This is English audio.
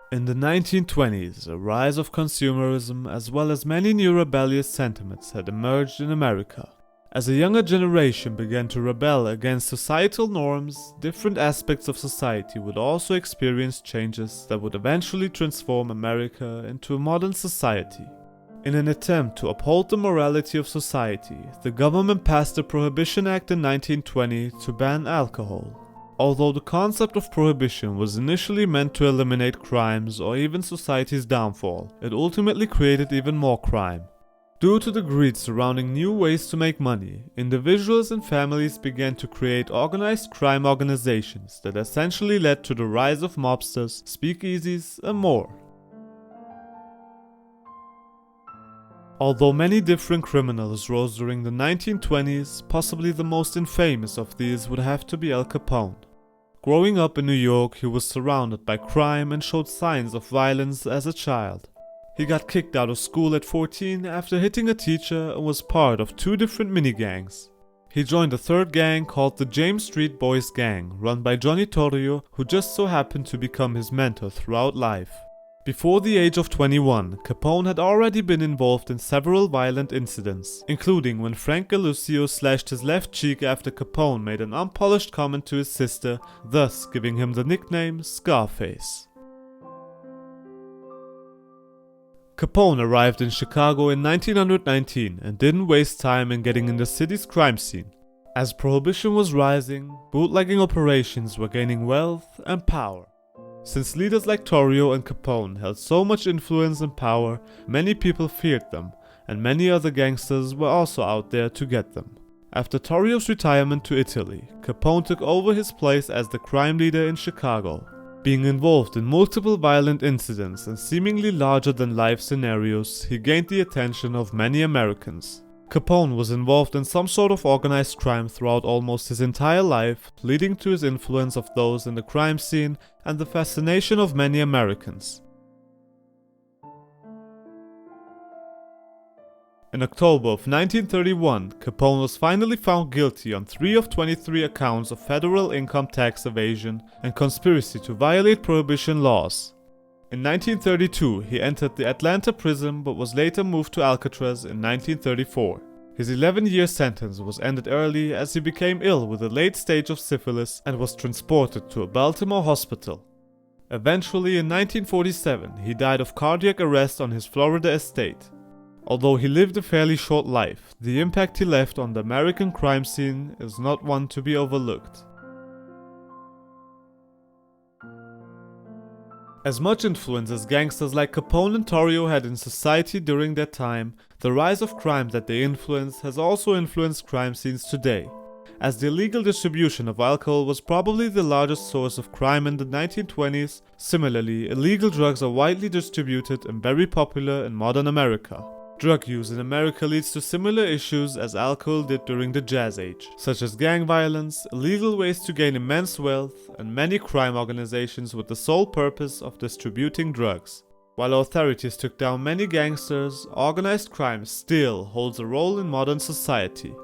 In the 1920s, a rise of consumerism as well as many new rebellious sentiments had emerged in America. As a younger generation began to rebel against societal norms, different aspects of society would also experience changes that would eventually transform America into a modern society. In an attempt to uphold the morality of society, the government passed the Prohibition Act in 1920 to ban alcohol. Although the concept of prohibition was initially meant to eliminate crimes or even society's downfall, it ultimately created even more crime. Due to the greed surrounding new ways to make money, individuals and families began to create organized crime organizations that essentially led to the rise of mobsters, speakeasies, and more. Although many different criminals rose during the 1920s, possibly the most infamous of these would have to be Al Capone. Growing up in New York, he was surrounded by crime and showed signs of violence as a child. He got kicked out of school at 14 after hitting a teacher and was part of 2 different mini-gangs. He joined a third gang called the James Street Boys Gang, run by Johnny Torrio, who just so happened to become his mentor throughout life. Before the age of 21, Capone had already been involved in several violent incidents, including when Frank Galucio slashed his left cheek after Capone made an unpolished comment to his sister, thus giving him the nickname Scarface. Capone arrived in Chicago in 1919 and didn't waste time in getting in the city's crime scene. As prohibition was rising, bootlegging operations were gaining wealth and power. Since leaders like Torrio and Capone held so much influence and power, many people feared them, and many other gangsters were also out there to get them. After Torrio's retirement to Italy, Capone took over his place as the crime leader in Chicago. Being involved in multiple violent incidents and seemingly larger-than-life scenarios, he gained the attention of many Americans. Capone was involved in some sort of organized crime throughout almost his entire life, leading to his influence of those in the crime scene and the fascination of many Americans. In October of 1931, Capone was finally found guilty on 3 of 23 accounts of federal income tax evasion and conspiracy to violate prohibition laws. In 1932, he entered the Atlanta prison but was later moved to Alcatraz in 1934. His 11-year sentence was ended early as he became ill with a late stage of syphilis and was transported to a Baltimore hospital. Eventually, in 1947, he died of cardiac arrest on his Florida estate. Although he lived a fairly short life, the impact he left on the American crime scene is not one to be overlooked. As much influence as gangsters like Capone and Torrio had in society during their time, the rise of crime that they influenced has also influenced crime scenes today. As the illegal distribution of alcohol was probably the largest source of crime in the 1920s, similarly, illegal drugs are widely distributed and very popular in modern America. Drug use in America leads to similar issues as alcohol did during the Jazz Age, such as gang violence, illegal ways to gain immense wealth, and many crime organizations with the sole purpose of distributing drugs. While authorities took down many gangsters, organized crime still holds a role in modern society.